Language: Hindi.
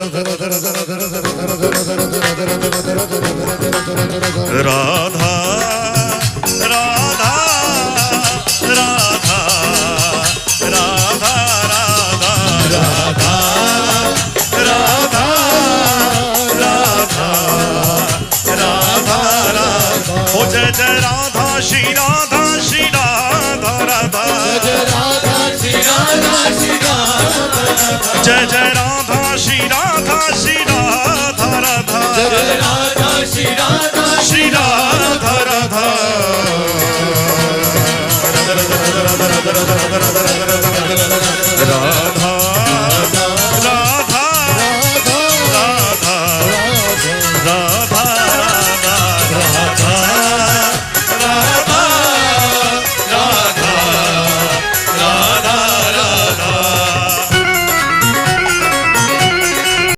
राधा राधा राधा राधा राधा राधा राधा राधा राधा राधा ओ जय जय राधा श्री राधा श्री राधा राधा जय राधा श्री राधा श्री राधा जय जय राधा श्री राधा श्री राधा राधा जय राधा श्री राधा श्री राधा